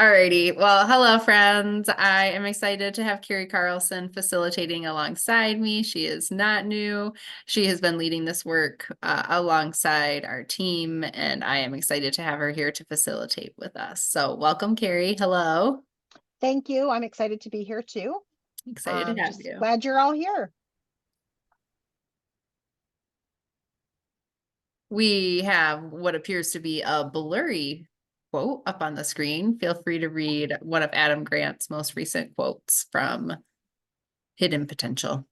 Alrighty. Well, hello, friends. I am excited to have Carrie Carlson facilitating alongside me. She is not new. She has been leading this work alongside our team, and I am excited to have her here to facilitate with us. So, welcome, Carrie. Hello. Thank you. I'm excited to be here too. Excited to have Just you. glad you're all here. We have what appears to be a blurry quote up on the screen. Feel free to read one of Adam Grant's most recent quotes from Hidden Potential.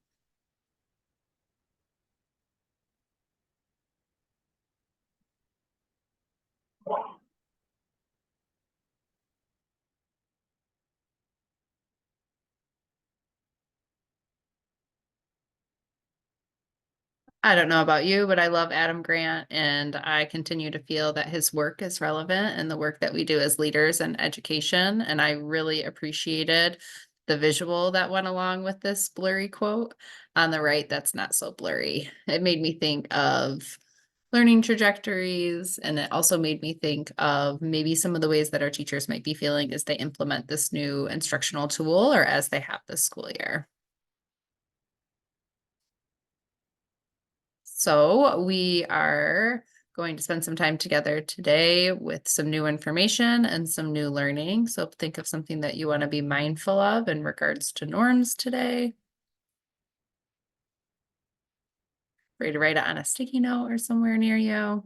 I don't know about you, but I love Adam Grant, and I continue to feel that his work is relevant and the work that we do as leaders in education. And I really appreciated the visual that went along with this blurry quote on the right. That's not so blurry. It made me think of learning trajectories, and it also made me think of maybe some of the ways that our teachers might be feeling as they implement this new instructional tool or as they have this school year. So we are going to spend some time together today with some new information and some new learning. So think of something that you want to be mindful of in regards to norms today. Ready to write it on a sticky note or somewhere near you.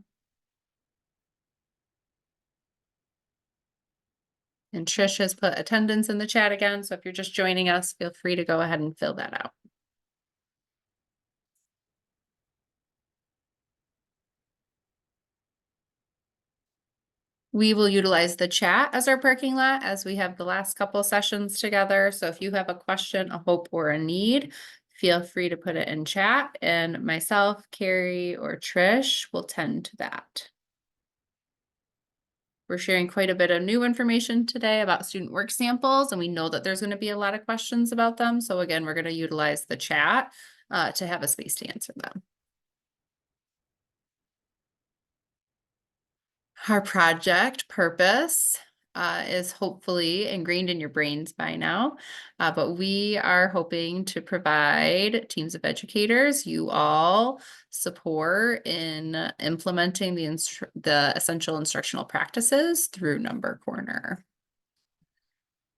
And Trish has put attendance in the chat again. So if you're just joining us, feel free to go ahead and fill that out. We will utilize the chat as our parking lot as we have the last couple sessions together. So if you have a question, a hope, or a need, feel free to put it in chat, and myself, Carrie, or Trish will tend to that. We're sharing quite a bit of new information today about student work samples, and we know that there's going to be a lot of questions about them. So again, we're going to utilize the chat to have a space to answer them. Our project purpose is hopefully ingrained in your brains by now, but we are hoping to provide teams of educators, you all, support in implementing the essential instructional practices through Number Corner.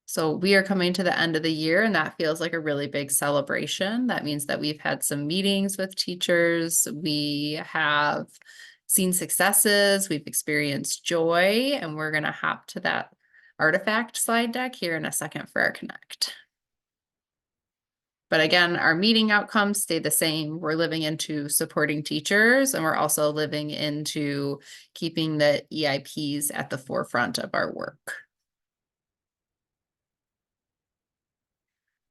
So we are coming to the end of the year, and that feels like a really big celebration. That means that we've had some meetings with teachers. We have seen successes, we've experienced joy, and we're going to hop to that artifact slide deck here in a second for our connect. But again, our meeting outcomes stay the same. We're living into supporting teachers, and we're also living into keeping the EIPs at the forefront of our work.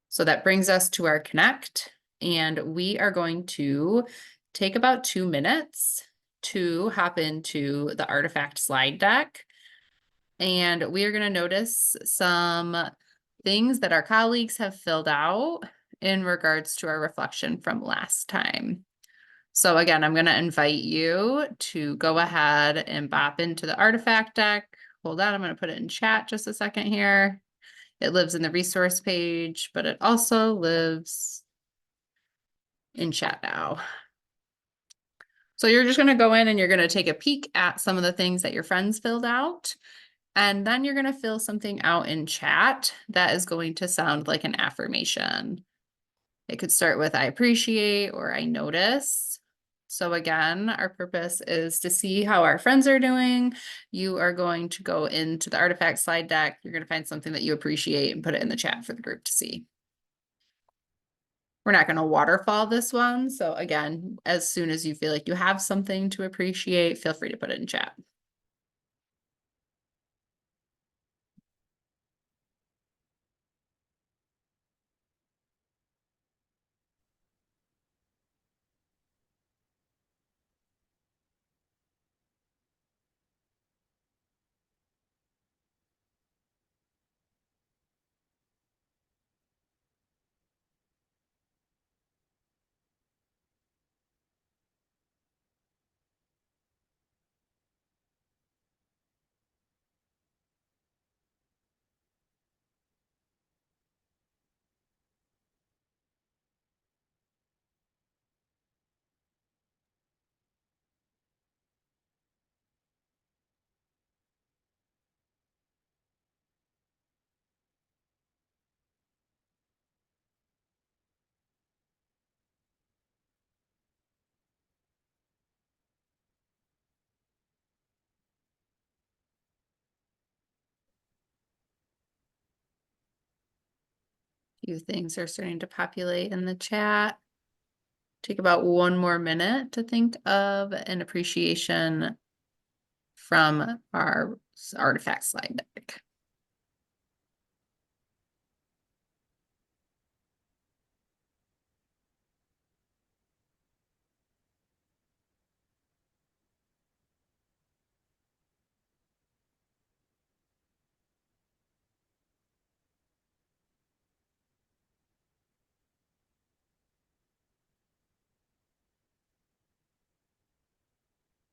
So that brings us to our connect, and we are going to take about 2 minutes to hop into the artifact slide deck. And we are going to notice some things that our colleagues have filled out in regards to our reflection from last time. So again, I'm going to invite you to go ahead and bop into the artifact deck. Hold on, I'm going to put it in chat just a second here. It lives in the resource page, but it also lives in chat now. So you're just going to go in and you're going to take a peek at some of the things that your friends filled out. And then you're going to fill something out in chat that is going to sound like an affirmation. It could start with I appreciate or I notice. So again, our purpose is to see how our friends are doing. You are going to go into the artifact slide deck. You're going to find something that you appreciate and put it in the chat for the group to see. We're not going to waterfall this one. So again, as soon as you feel like you have something to appreciate, feel free to put it in chat. Few things are starting to populate in the chat. Take about 1 more minute to think of an appreciation from our artifact slide deck.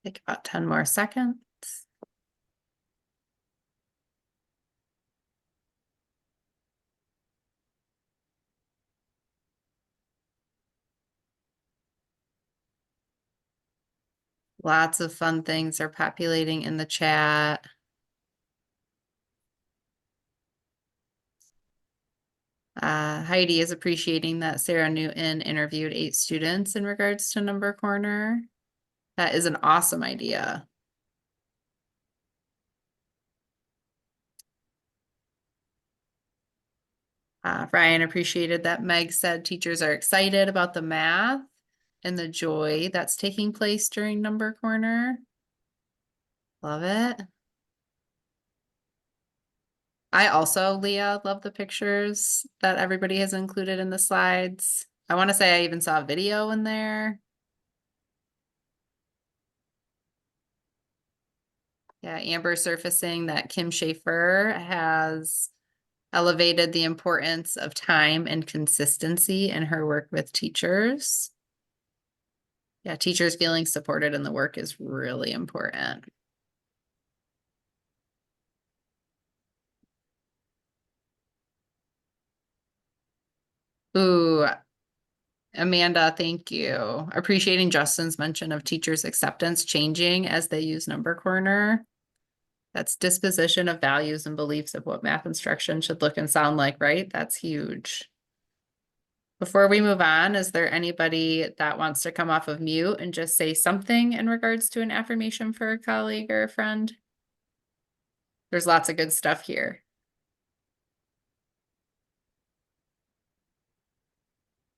Take about 10 more seconds. Lots of fun things are populating in the chat. Heidi is appreciating that Sarah Newton interviewed 8 students in regards to Number Corner. That is an awesome idea. Ryan appreciated that Meg said teachers are excited about the math and the joy that's taking place during Number Corner. Love it. I also, Leah, love the pictures that everybody has included in the slides. I want to say I even saw a video in there. Yeah, Amber surfacing that Kim Schaefer has elevated the importance of time and consistency in her work with teachers. Yeah, teachers feeling supported in the work is really important. Ooh, Amanda, thank you. Appreciating Justin's mention of teachers' acceptance changing as they use Number Corner. That's disposition of values and beliefs of what math instruction should look and sound like, right? That's huge. Before we move on, is there anybody that wants to come off of mute and just say something in regards to an affirmation for a colleague or a friend? There's lots of good stuff here.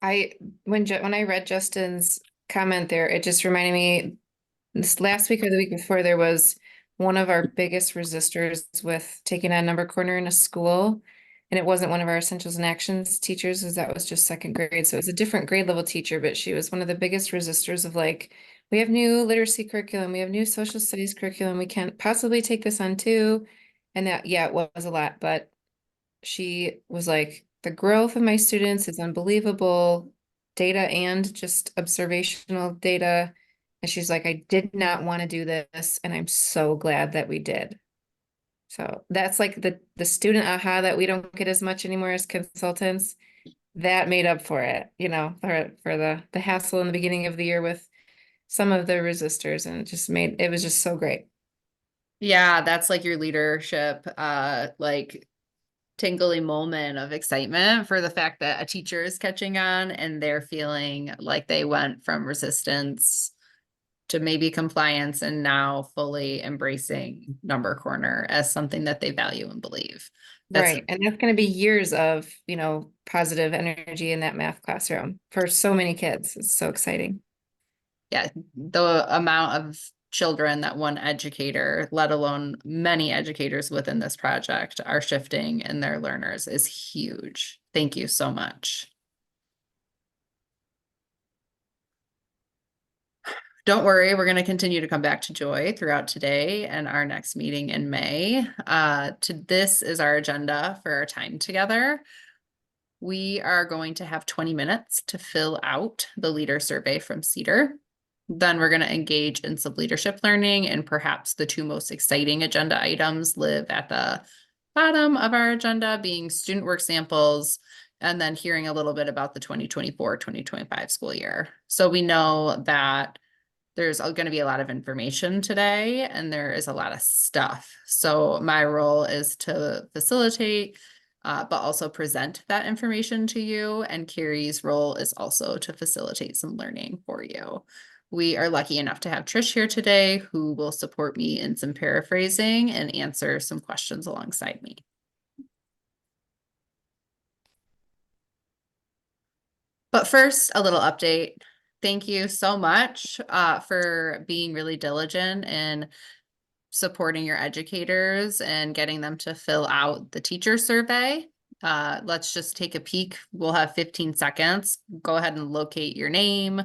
When I read Justin's comment there, it just reminded me this last week or the week before, there was one of our biggest resistors with taking on Number Corner in a school. And it wasn't one of our Essentials and Actions teachers, because that was just second grade. So it was a different grade level teacher, but she was one of the biggest resistors of like, we have new literacy curriculum, we have new social studies curriculum, we can't possibly take this on too. And that, yeah, it was a lot, but she was like, the growth of my students is unbelievable, data and just observational data. And she's like, I did not want to do this, and I'm so glad that we did. So that's like the student aha that we don't get as much anymore as consultants. That made up for it, you know, for the hassle in the beginning of the year with some of the resistors, and it was just so great. Yeah, that's like your leadership, like tingly moment of excitement for the fact that a teacher is catching on and they're feeling like they went from resistance to maybe compliance and now fully embracing Number Corner as something that they value and believe. Right. And that's going to be years of, you know, positive energy in that math classroom for so many kids. It's so exciting. Yeah, the amount of children that one educator, let alone many educators within this project, are shifting in their learners is huge. Thank you so much. Don't worry, we're going to continue to come back to joy throughout today and our next meeting in May. This is our agenda for our time together. We are going to have 20 minutes to fill out the leader survey from CEDAR. Then we're going to engage in some leadership learning, and perhaps the 2 most exciting agenda items live at the bottom of our agenda, being student work samples, and then hearing a little bit about the 2024-2025 school year. So we know that there's going to be a lot of information today and there is a lot of stuff. So my role is to facilitate, but also present that information to you. And Carrie's role is also to facilitate some learning for you. We are lucky enough to have Trish here today, who will support me in some paraphrasing and answer some questions alongside me. But first, a little update. Thank you so much for being really diligent in supporting your educators and getting them to fill out the teacher survey. Let's just take a peek. We'll have 15 seconds. Go ahead and locate your name,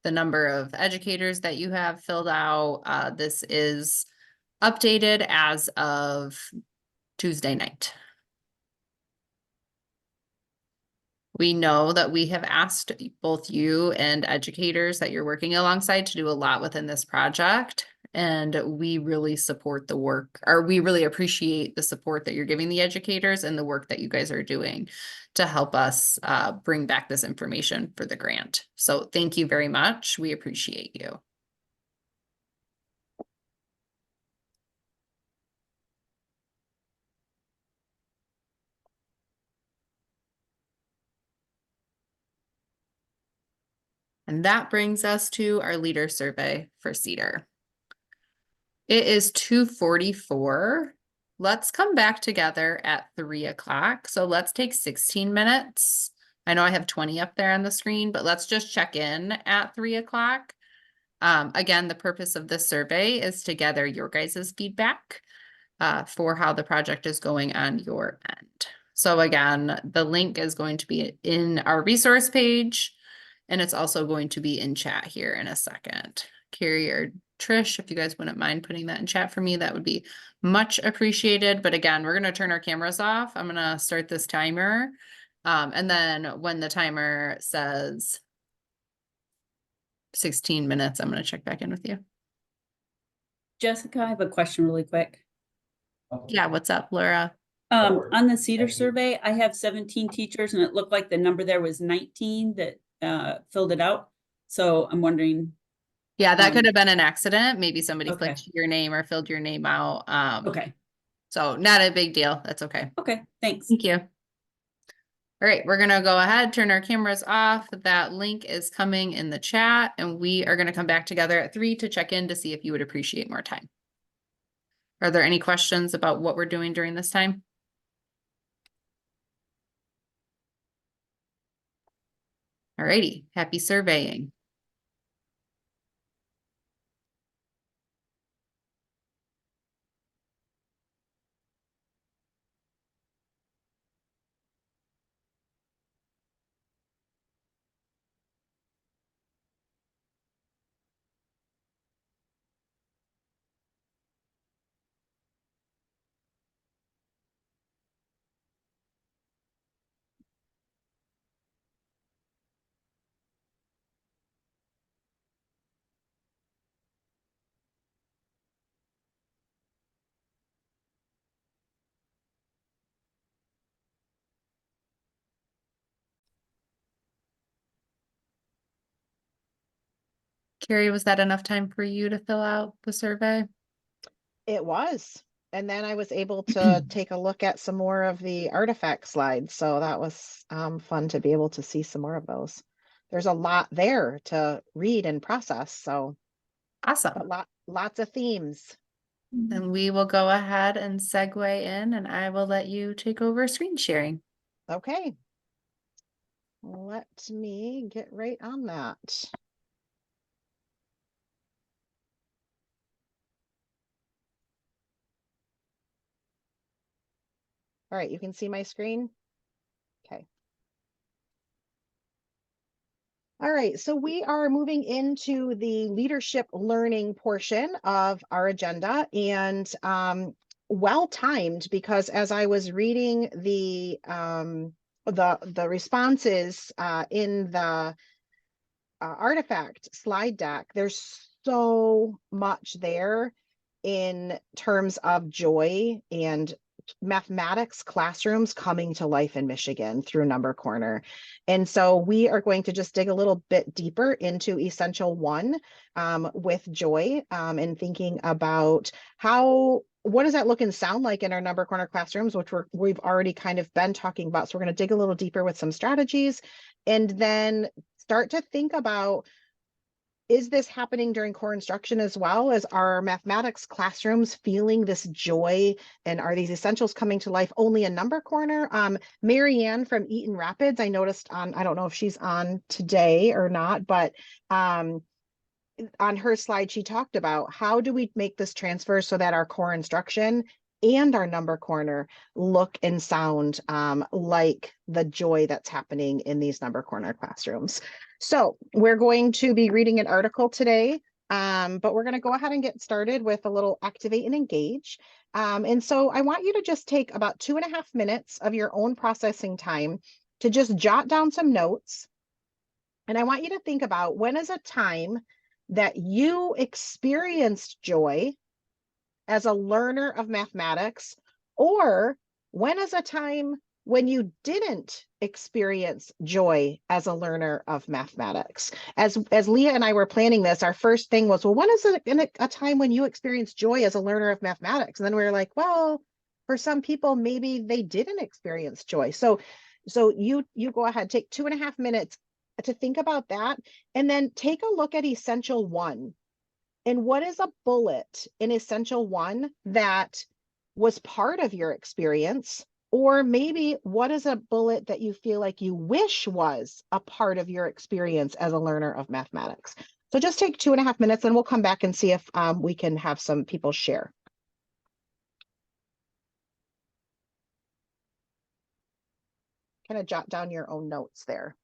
the number of educators that you have filled out. This is updated as of Tuesday night. We know that we have asked both you and educators that you're working alongside to do a lot within this project. And we really support the work, or we really appreciate the support that you're giving the educators and the work that you guys are doing to help us bring back this information for the grant. So thank you very much. We appreciate you. And that brings us to our leader survey for Cedar. It is 2:44. Let's come back together at 3 o'clock. So let's take 16 minutes. I know I have 20 up there on the screen, but let's just check in at 3 o'clock. Again, the purpose of this survey is to gather your guys' feedback for how the project is going on your end. So again, the link is going to be in our resource page, and it's also going to be in chat here in a second. Carrie or Trish, if you guys wouldn't mind putting that in chat for me, that would be much appreciated. But again, we're going to turn our cameras off. I'm going to start this timer. And then when the timer says 16 minutes, I'm going to check back in with you. Jessica, I have a question really quick. Yeah, what's up, Laura? On the Cedar survey, I have 17 teachers and it looked like the number there was 19 that filled it out. So I'm wondering. Yeah, that could have been an accident. Maybe somebody Okay. clicked your name or filled your name out. Okay. So not a big deal. That's okay. Okay, thanks. Thank you. All right, we're gonna go ahead, turn our cameras off. That link is coming in the chat, and we are gonna come back together at 3 to check in to see if you would appreciate more time. Are there any questions about what we're doing during this time? All righty, happy surveying. Carrie, was that enough time for you to fill out the survey? It was. And then I was able to take a look at some more of the artifact slides. So that was fun to be able to see some more of those. There's a lot there to read and process. So, Awesome. but lots of themes. And we will go ahead and segue in, and I will let you take over screen sharing. Okay. Let me get right on that. All right, you can see my screen. Okay. All right, so we are moving into the leadership learning portion of our agenda, and well-timed, because as I was reading the responses in the artifact slide deck, there's so much there in terms of joy and mathematics classrooms coming to life in Michigan through Number Corner. And so we are going to just dig a little bit deeper into Essential 1 with Joy and thinking about what does that look and sound like in our Number Corner classrooms, which we've already kind of been talking about. So we're going to dig a little deeper with some strategies and then start to think about is this happening during core instruction as well? Is our mathematics classrooms feeling this joy, and are these essentials coming to life only in Number Corner? Marianne from Eaton Rapids, I noticed on, I don't know if she's on today or not, but on her slide, she talked about how do we make this transfer so that our core instruction and our Number Corner look and sound like the joy that's happening in these Number Corner classrooms. So we're going to be reading an article today, but we're going to go ahead and get started with a little activate and engage. And so I want you to just take about 2.5 minutes of your own processing time to just jot down some notes. And I want you to think about, when is a time that you experienced joy as a learner of mathematics, or when is a time when you didn't experience joy as a learner of mathematics? As Leah and I were planning this, our first thing was, well, when is it a time when you experienced joy as a learner of mathematics? And then we were like, well, for some people, maybe they didn't experience joy. So you go ahead, take 2.5 minutes to think about that, and then take a look at Essential 1. And what is a bullet in Essential 1 that was part of your experience? Or maybe what is a bullet that you feel like you wish was a part of your experience as a learner of mathematics? So just take 2.5 minutes, and we'll come back and see if we can have some people share. Kind of jot down your own notes there.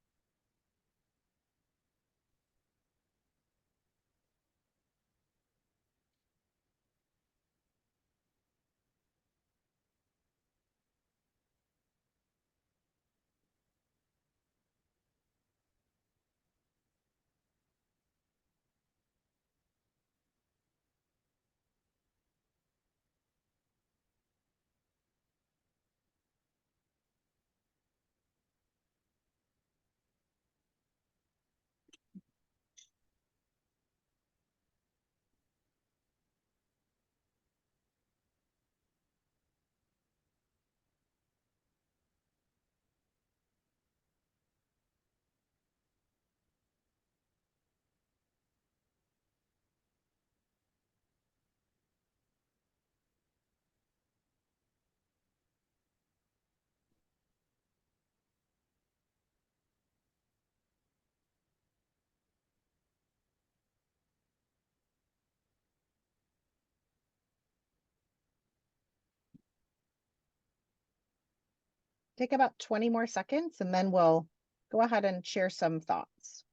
Take about 20 more seconds, and then we'll go ahead and share some thoughts.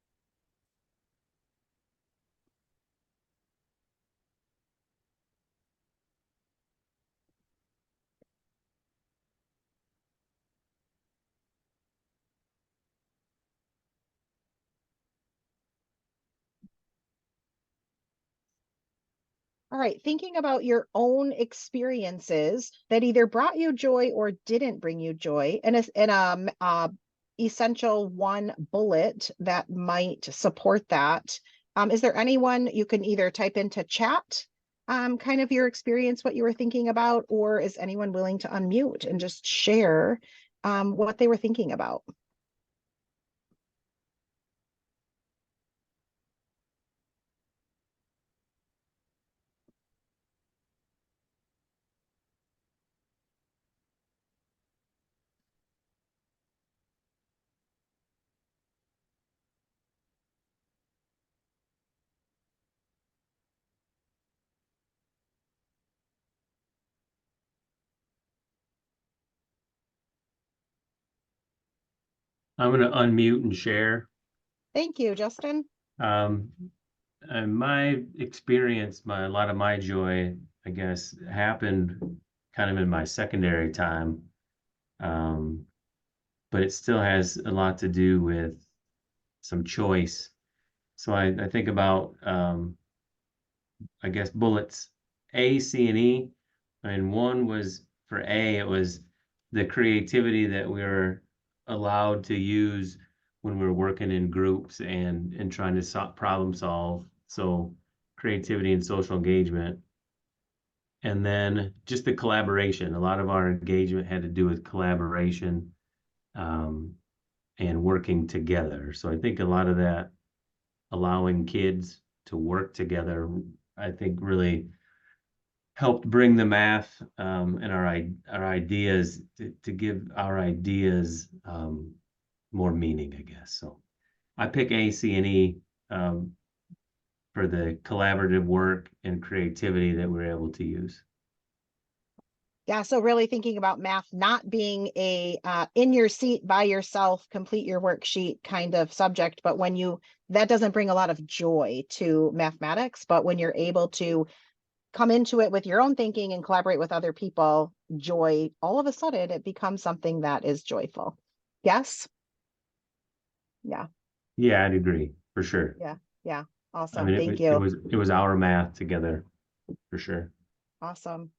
All right, thinking about your own experiences that either brought you joy or didn't bring you joy, and Essential 1 bullet that might support that. Is there anyone you can either type into chat, kind of your experience, what you were thinking about, or is anyone willing to unmute and just share what they were thinking about? I'm going to unmute and share. Thank you, Justin. And my experience, a lot of my joy, I guess, happened kind of in my secondary time. But it still has a lot to do with some choice. So I think about, I guess, bullets A, C, and E. And one was for A, it was the creativity that we were allowed to use when we're working in groups and trying to problem solve. So creativity and social engagement. And then just the collaboration. A lot of our engagement had to do with collaboration and working together. So I think a lot of that, allowing kids to work together, I think really helped bring the math and our ideas to give our ideas more meaning, I guess. So I pick A, C, and E for the collaborative work and creativity that we're able to use. Yeah, so really thinking about math not being a in your seat by yourself, complete your worksheet kind of subject, but that doesn't bring a lot of joy to mathematics, but when you're able to come into it with your own thinking and collaborate with other people, joy, all of a sudden it becomes something that is joyful. Yes? Yeah, Yeah, I'd agree for sure. yeah. I Awesome. mean, Thank it you. was our math together for sure. Awesome.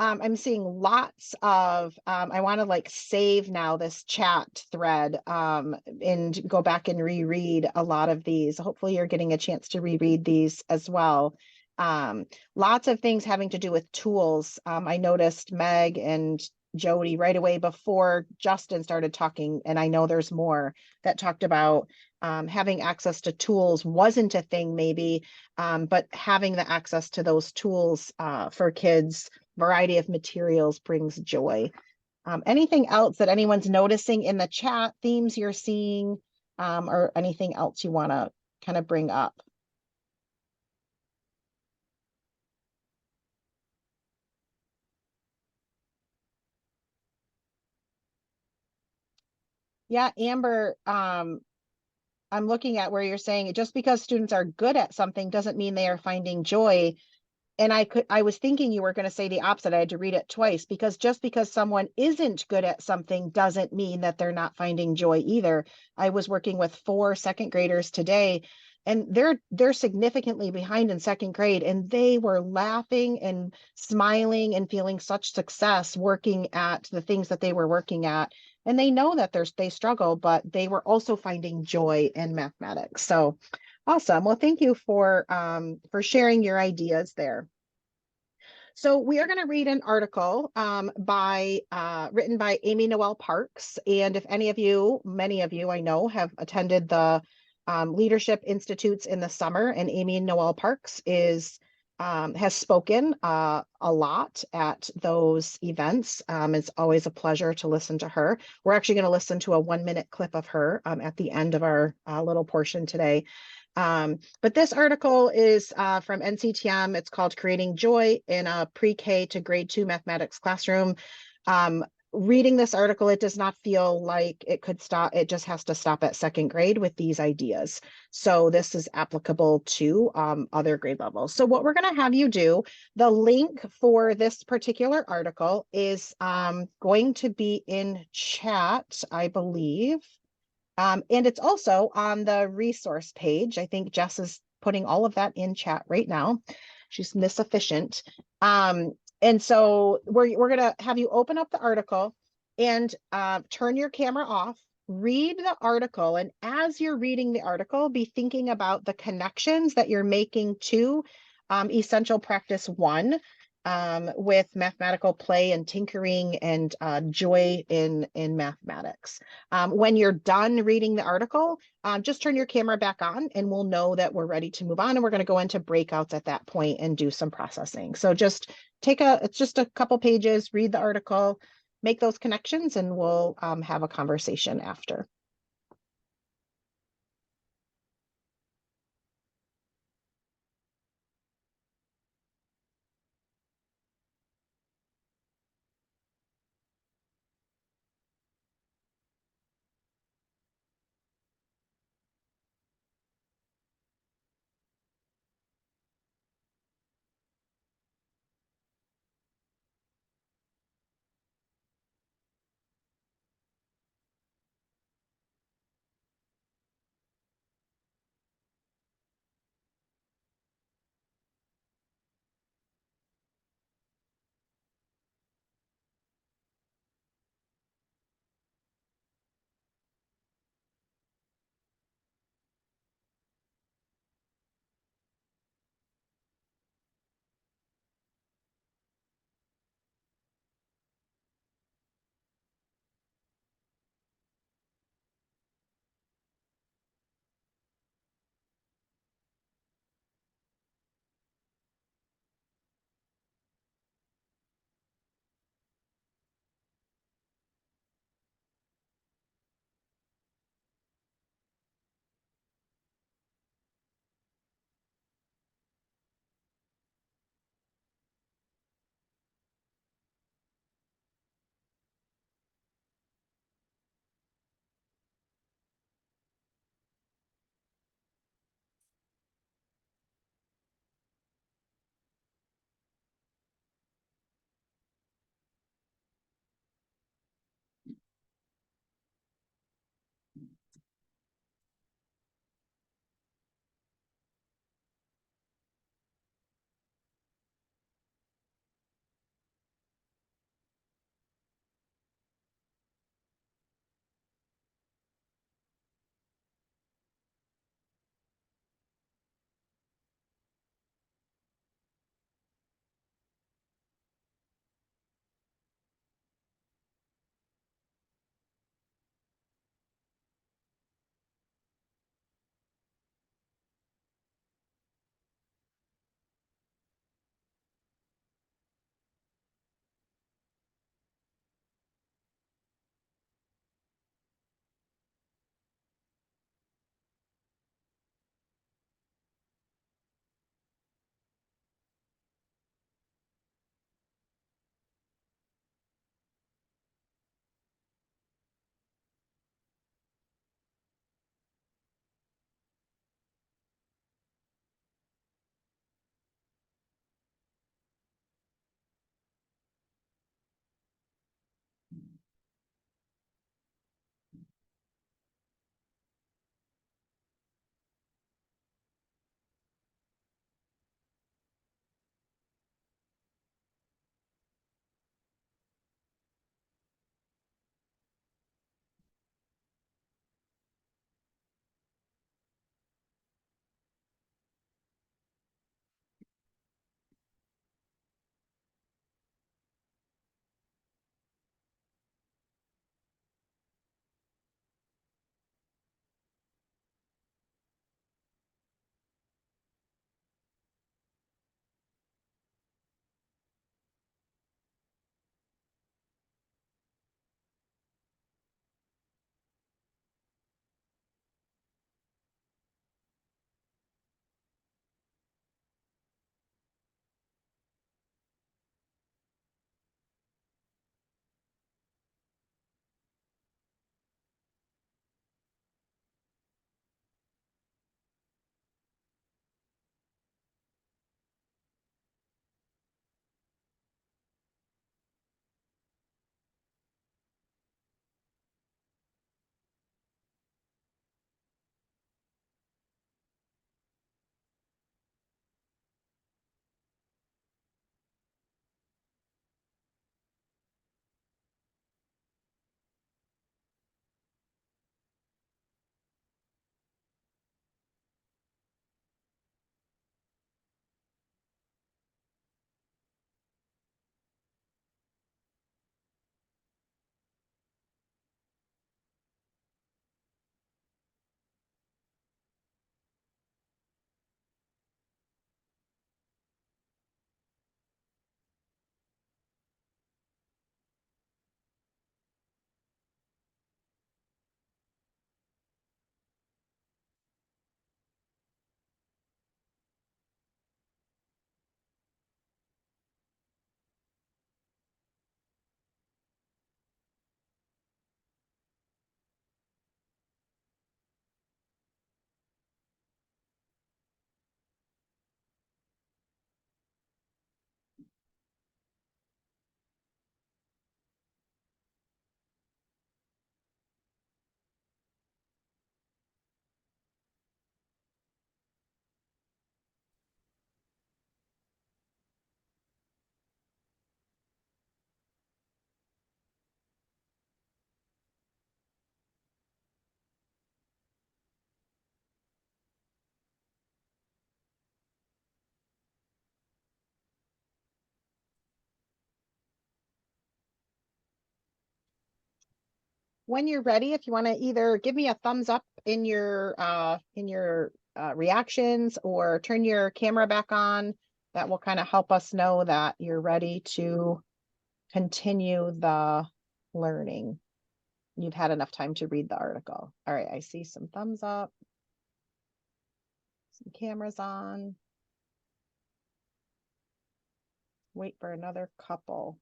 I'm seeing lots of, I want to like save now this chat thread and go back and reread a lot of these. Hopefully you're getting a chance to reread these as well. Lots of things having to do with tools. I noticed Meg and Jody right away before Justin started talking, and I know there's more that talked about having access to tools wasn't a thing maybe, but having the access to those tools for kids, variety of materials brings joy. Anything else that anyone's noticing in the chat, themes you're seeing, or anything else you want to kind of bring up? Yeah, Amber, I'm looking at where you're saying just because students are good at something doesn't mean they are finding joy. And I was thinking you were going to say the opposite. I had to read it twice, because just because someone isn't good at something doesn't mean that they're not finding joy either. I was working with 4 second graders today, and they're significantly behind in second grade, and they were laughing and smiling and feeling such success working at the things that they were working at. And they know that they struggle, but they were also finding joy in mathematics. So awesome. Well, thank you for sharing your ideas there. So we are going to read an article written by Amy Noel Parks. And if many of you I know have attended the Leadership Institutes in the summer, and Amy Noel Parks has spoken a lot at those events. It's always a pleasure to listen to her. We're actually going to listen to a 1-minute clip of her at the end of our little portion today. But this article is from NCTM. It's called Creating Joy in a Pre-K to Grade 2 Mathematics Classroom. Reading this article, it does not feel like it could stop. It just has to stop at second grade with these ideas. So this is applicable to other grade levels. So what we're going to have you do, the link for this particular article is going to be in chat, I believe. And it's also on the resource page. I think Jess is putting all of that in chat right now. She's Miss Efficient. And so we're going to have you open up the article and turn your camera off, read the article. And as you're reading the article, be thinking about the connections that you're making to Essential Practice 1 with mathematical play and tinkering and joy in mathematics. When you're done reading the article, just turn your camera back on and we'll know that we're ready to move on, and we're going to go into breakouts at that point and do some processing. So just it's just a couple pages, read the article, make those connections, and we'll have a conversation after. when you're ready, if you want to either give me a thumbs up in your reactions or turn your camera back on, that will kind of help us know that you're ready to continue the learning. You've had enough time to read the article. All right, I see some thumbs up, some cameras on. Wait for another couple.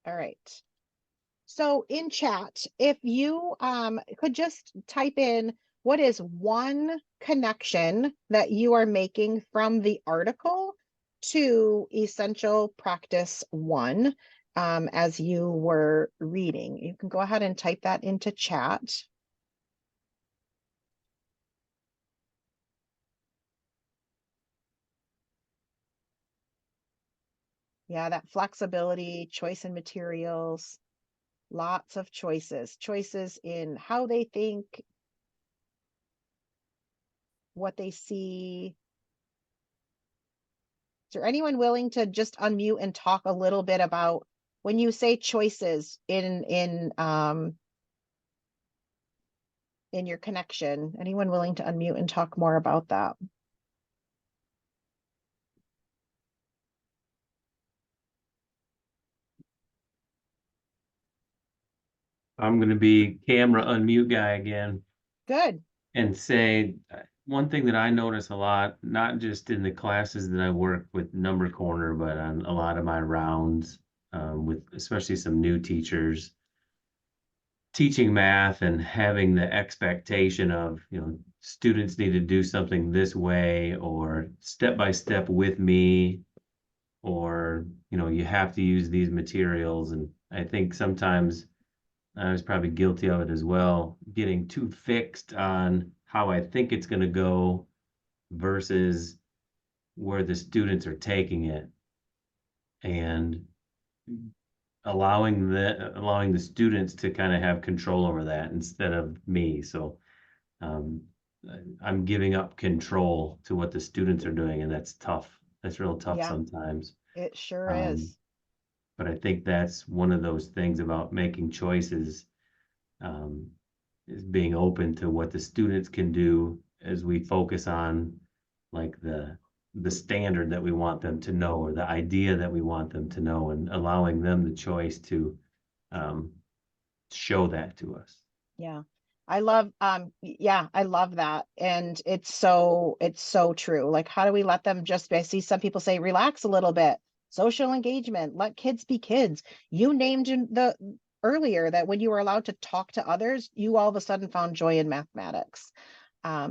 All right. So in chat, if you could just type in what is one connection that you are making from the article to Essential Practice 1 as you were reading. You can go ahead and type that into chat. Yeah, that flexibility, choice in materials, lots of choices in how they think, what they see. Is there anyone willing to just unmute and talk a little bit about when you say choices in your connection? Anyone willing to unmute and talk more about that? I'm going to be camera unmute guy again Good. and say one thing that I notice a lot, not just in the classes that I work with Number Corner, but on a lot of my rounds with especially some new teachers teaching math and having the expectation of, students need to do something this way or step by step with me, or, you have to use these materials. And I think sometimes I was probably guilty of it as well, getting too fixed on how I think it's going to go versus where the students are taking it, and allowing the students to kind of have control over that instead of me. So I'm giving up control to what the students are doing, and that's tough. That's real tough Yeah. sometimes. It sure Um, is. But I think that's one of those things about making choices, is being open to what the students can do as we focus on like the standard that we want them to know, or the idea that we want them to know, and allowing them the choice to show that to us. Yeah. I love I love that. And it's so true. Like, how do we let them I see some people say relax a little bit, social engagement, let kids be kids. You named earlier that when you were allowed to talk to others, you all of a sudden found joy in mathematics.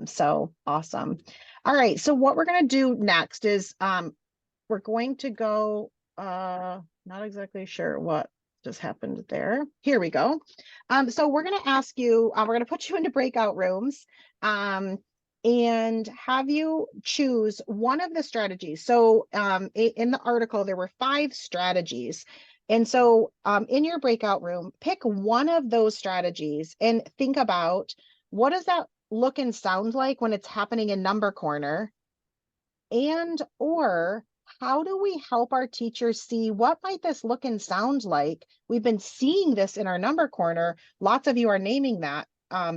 So awesome. All right, so what we're going to do next is we're going to go not exactly sure what just happened there. Here we go. So we're going to ask you, we're going to put you into breakout rooms and have you choose one of the strategies. So in the article, there were 5 strategies. And so in your breakout room, pick one of those strategies and think about, what does that look and sound like when it's happening in Number Corner? And or how do we help our teachers see what might this look and sound like? We've been seeing this in our Number Corner. Lots of you are naming that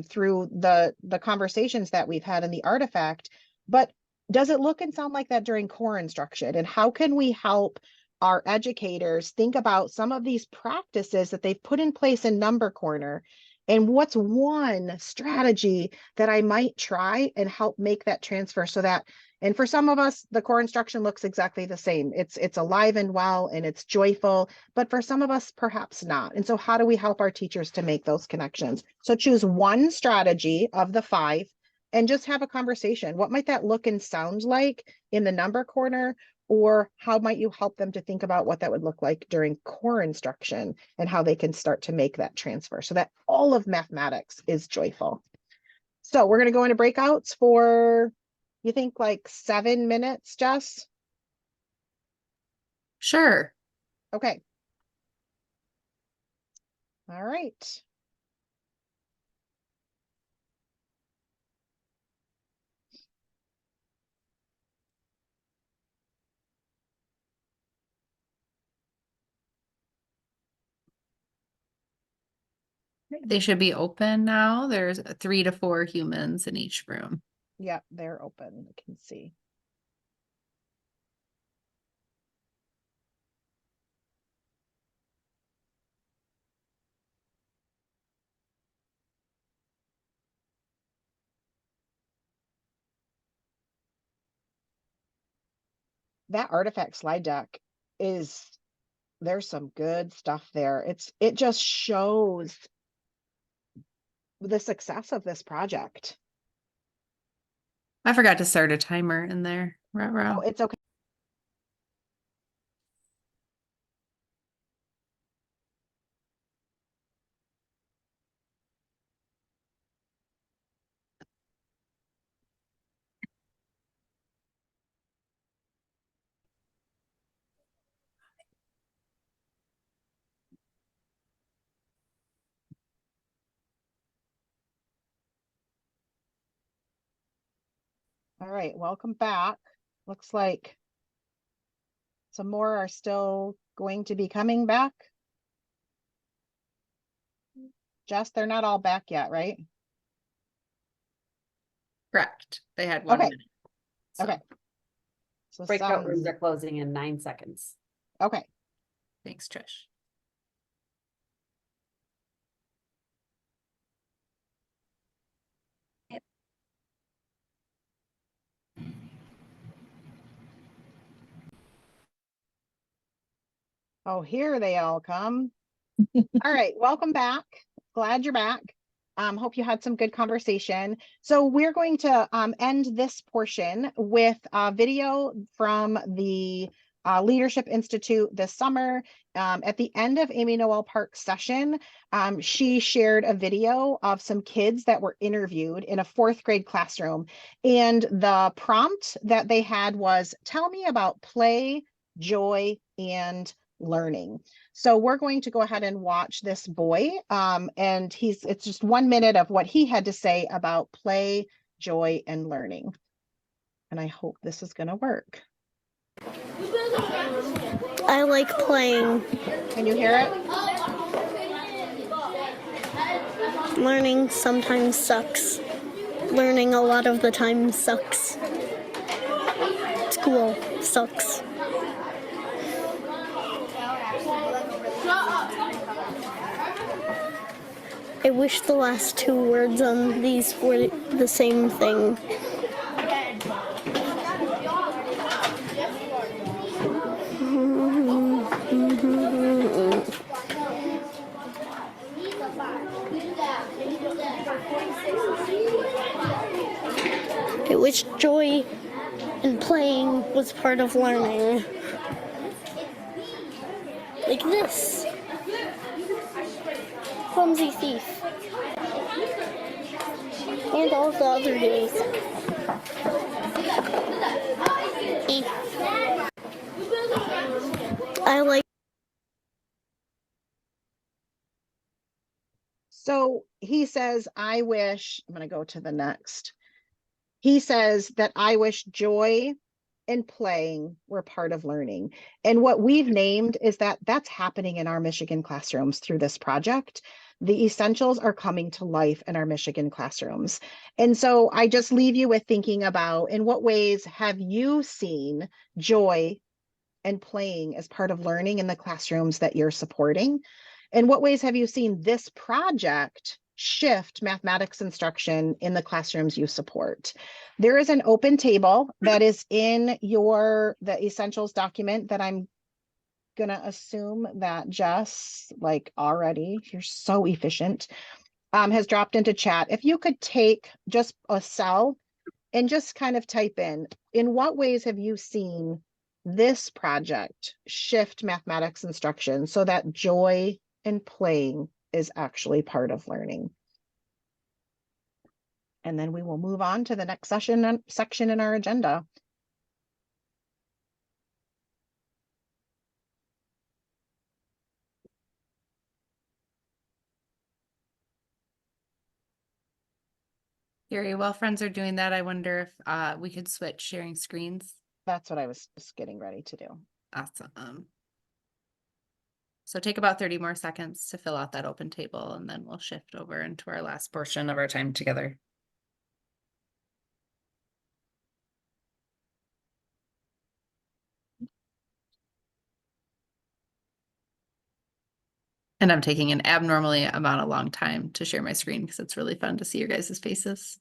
through the conversations that we've had in the artifact. But does it look and sound like that during core instruction? And how can we help our educators think about some of these practices that they've put in place in Number Corner? And what's one strategy that I might try and help make that transfer so that, and for some of us, the core instruction looks exactly the same. It's alive and well, and it's joyful, but for some of us, perhaps not. And so how do we help our teachers to make those connections? So choose one strategy of the 5 and just have a conversation. What might that look and sound like in the Number Corner? Or how might you help them to think about what that would look like during core instruction and how they can start to make that transfer so that all of mathematics is joyful? So we're going to go into breakouts for, you think, like 7 minutes, Jess? Sure. Okay. All right. They should be open now. There's 3 to 4 humans in each room. Yep, they're open. I can see. That artifact slide deck there's some good stuff there. It just shows the success of this project. I forgot to start a timer in there. Oh, Ruh-roh. it's okay. All right, welcome back. Looks like some more are still going to be coming back. Jess, they're not all back yet, right? Correct. They had 1 Okay. minute. So, Okay. So Breakout rooms sounds are closing in 9 seconds. okay. thanks, Trish. Oh, here they all come. All right, welcome back. Glad you're back. Hope you had some good conversation. So we're going to end this portion with a video from the Leadership Institute this summer. At the end of Amy Noel Park's session, she shared a video of some kids that were interviewed in a 4th grade classroom. And the prompt that they had was, tell me about play, joy, and learning. So we're going to go ahead and watch this boy. And it's just 1 minute of what he had to say about play, joy, and learning. And I hope this is going to work. I like playing. Can you hear it? Learning sometimes sucks. Learning a lot of the time sucks. School sucks. I wish the last 2 words on these were the same thing. I wish joy and playing was part of learning. Like this. Clumsy thief. And all the other days. I like. So he says, I wish, I'm going to go to the next. He says that I wish joy and playing were part of learning. And what we've named is that that's happening in our Michigan classrooms through this project. The essentials are coming to life in our Michigan classrooms. And so I just leave you with thinking about, in what ways have you seen joy and playing as part of learning in the classrooms that you're supporting? In what ways have you seen this project shift mathematics instruction in the classrooms you support? There is an open table that is in the essentials document that I'm gonna assume that Jess, like already, you're so efficient, has dropped into chat. If you could take just a cell and just kind of type in what ways have you seen this project shift mathematics instruction so that joy and playing is actually part of learning? And then we will move on to the next section in our agenda. Gary, while friends are doing that, I wonder if we could switch sharing screens. That's what I was just getting ready to do. Awesome. So take about 30 more seconds to fill out that open table, and then we'll shift over into our last portion of our time together. And I'm taking an abnormally amount of long time to share my screen because it's really fun to see your guys' faces.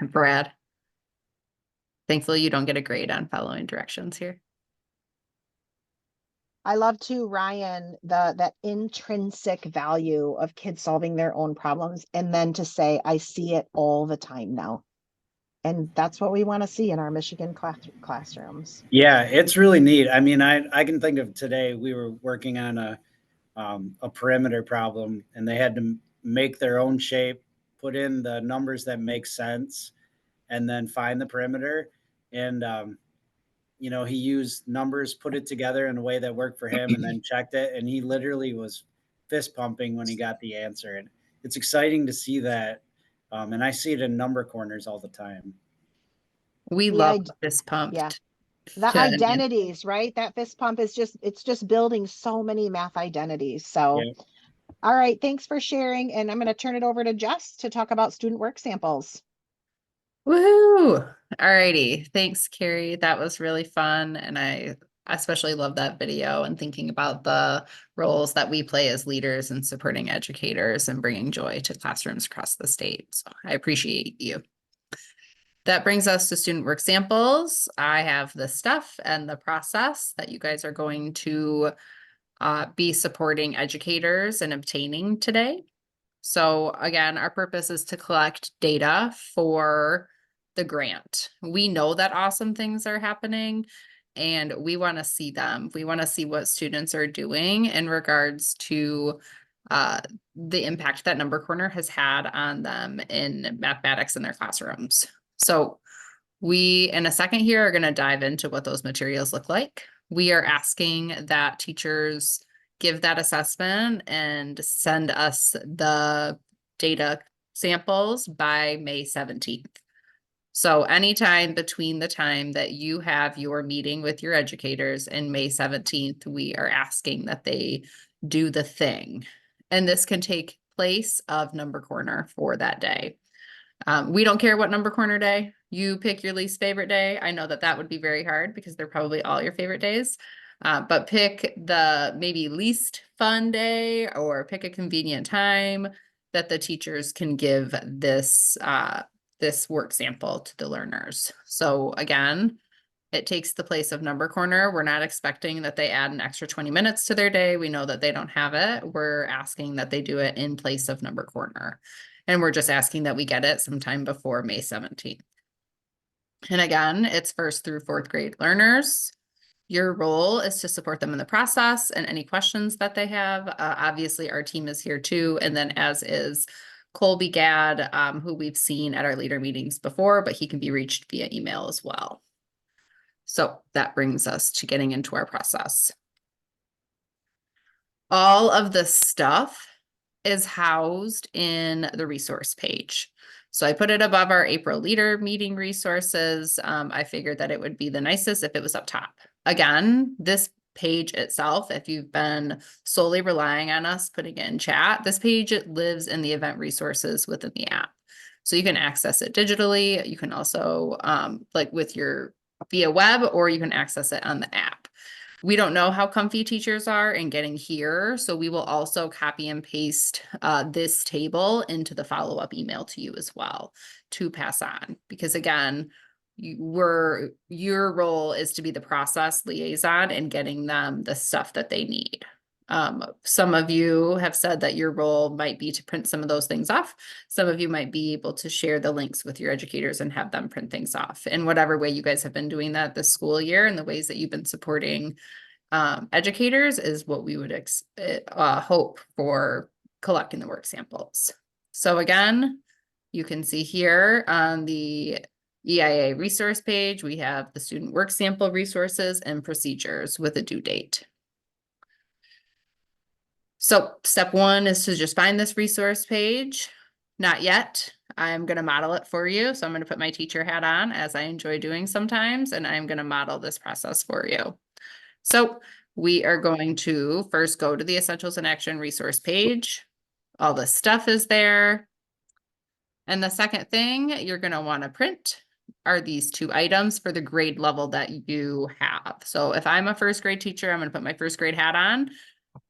Brad. Thankfully, you don't get a grade on following directions here. I love too, Ryan, that intrinsic value of kids solving their own problems, and then to say, I see it all the time now. And that's what we want to see in our Michigan classrooms. Yeah, it's really neat. I mean, I can think of today we were working on a perimeter problem, and they had to make their own shape, put in the numbers that make sense, and then find the perimeter. And you know, he used numbers, put it together in a way that worked for him, and then checked it. And he literally was fist pumping when he got the answer. And it's exciting to see that. And I see it in number corners all the time. We The love id- this pumped. yeah. The to- identities, right? That fist pump is it's just building so many math identities. So, Yeah. all right, thanks for sharing. And I'm going to turn it over to Jess to talk about student work samples. Woohoo! Alrighty. Thanks, Carrie. That was really fun. And I especially love that video and thinking about the roles that we play as leaders in supporting educators and bringing joy to classrooms across the state. So I appreciate you. That brings us to student work samples. I have the stuff and the process that you guys are going to be supporting educators and obtaining today. So again, our purpose is to collect data for the grant. We know that awesome things are happening and we want to see them. We want to see what students are doing in regards to the impact that Number Corner has had on them in mathematics in their classrooms. So we, in a second here, are going to dive into what those materials look like. We are asking that teachers give that assessment and send us the data samples by May 17th. So anytime between the time that you have your meeting with your educators and May 17th, we are asking that they do the thing. And this can take place of Number Corner for that day. We don't care what Number Corner day. You pick your least favorite day. I know that that would be very hard because they're probably all your favorite days. But pick the maybe least fun day or pick a convenient time that the teachers can give this this work sample to the learners. So again, it takes the place of Number Corner. We're not expecting that they add an extra 20 minutes to their day. We know that they don't have it. We're asking that they do it in place of Number Corner. And we're just asking that we get it sometime before May 17th. And again, it's 1st through 4th grade learners. Your role is to support them in the process and any questions that they have. Obviously, our team is here too. And then as is Colby Gadd, who we've seen at our leader meetings before, but he can be reached via email as well. So that brings us to getting into our process. All of this stuff is housed in the resource page. So I put it above our April leader meeting resources. I figured that it would be the nicest if it was up top. Again, this page itself, if you've been solely relying on us putting it in chat, this page lives in the event resources within the app. So you can access it digitally. You can also like with your via web, or you can access it on the app. We don't know how comfy teachers are in getting here, so we will also copy and paste this table into the follow-up email to you as well to pass on. Because again, your role is to be the process liaison and getting them the stuff that they need. Some of you have said that your role might be to print some of those things off. Some of you might be able to share the links with your educators and have them print things off in whatever way you guys have been doing that this school year, and the ways that you've been supporting educators is what we would hope for collecting the work samples. So again, you can see here on the EIA resource page, we have the student work sample resources and procedures with a due date. So step one is to just find this resource page. Not yet. I'm gonna model it for you. So I'm gonna put my teacher hat on, as I enjoy doing sometimes, and I'm gonna model this process for you. So we are going to first go to the Essentials in Action resource page. All the stuff is there. And the second thing you're gonna wanna print are these 2 items for the grade level that you have. So if I'm a first grade teacher, I'm gonna put my first grade hat on.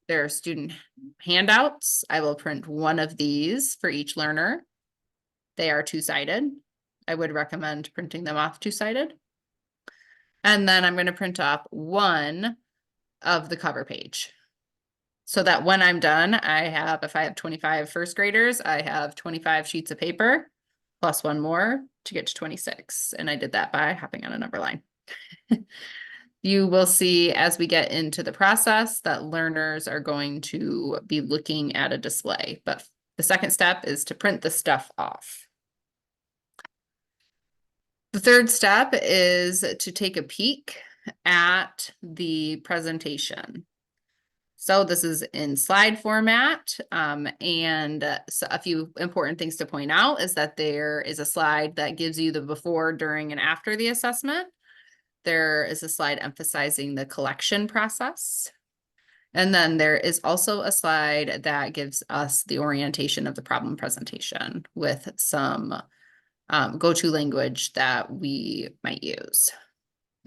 There are student handouts. I will print one of these for each learner. They are 2-sided. I would recommend printing them off 2-sided. And then I'm going to print off one of the cover page. So that when I'm done, if I have 25 first graders, I have 25 sheets of paper plus one more to get to 26. And I did that by hopping on a number line. You will see as we get into the process that learners are going to be looking at a display, but the second step is to print the stuff off. The third step is to take a peek at the presentation. So this is in slide format, and so a few important things to point out is that there is a slide that gives you the before, during, and after the assessment. There is a slide emphasizing the collection process. And then there is also a slide that gives us the orientation of the problem presentation with some go-to language that we might use.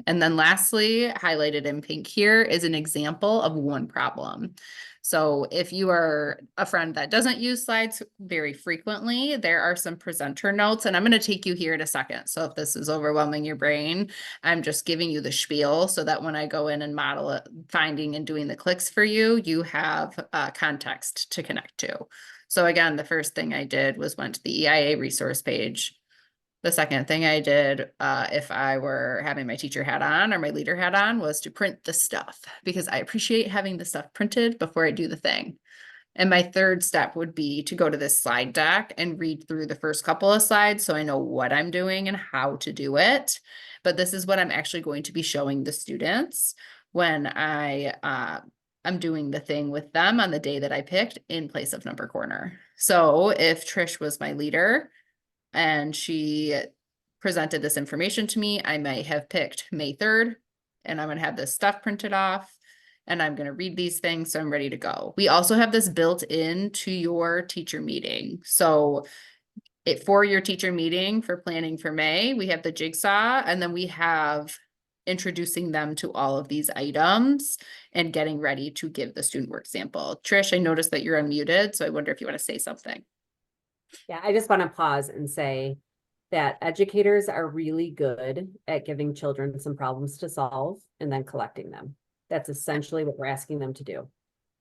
And then lastly, highlighted in pink here is an example of one problem. So if you are a friend that doesn't use slides very frequently, there are some presenter notes, and I'm going to take you here in a second. So if this is overwhelming your brain, I'm just giving you the spiel so that when I go in and model it, finding and doing the clicks for you, you have context to connect to. So again, the first thing I did was went to the EIA resource page. The second thing I did, if I were having my teacher hat on or my leader hat on, was to print the stuff, because I appreciate having the stuff printed before I do the thing. And my third step would be to go to this slide deck and read through the first couple of slides so I know what I'm doing and how to do it. But this is what I'm actually going to be showing the students when I'm doing the thing with them on the day that I picked in place of Number Corner. So if Trish was my leader and she presented this information to me, I might have picked May 3rd, and I'm gonna have this stuff printed off, and I'm gonna read these things, so I'm ready to go. We also have this built into your teacher meeting. So for your teacher meeting for planning for May, we have the jigsaw, and then we have introducing them to all of these items and getting ready to give the student work sample. Trish, I noticed that you're unmuted, so I wonder if you want to say something. Yeah, I just want to pause and say that educators are really good at giving children some problems to solve and then collecting them. That's essentially what we're asking them to do.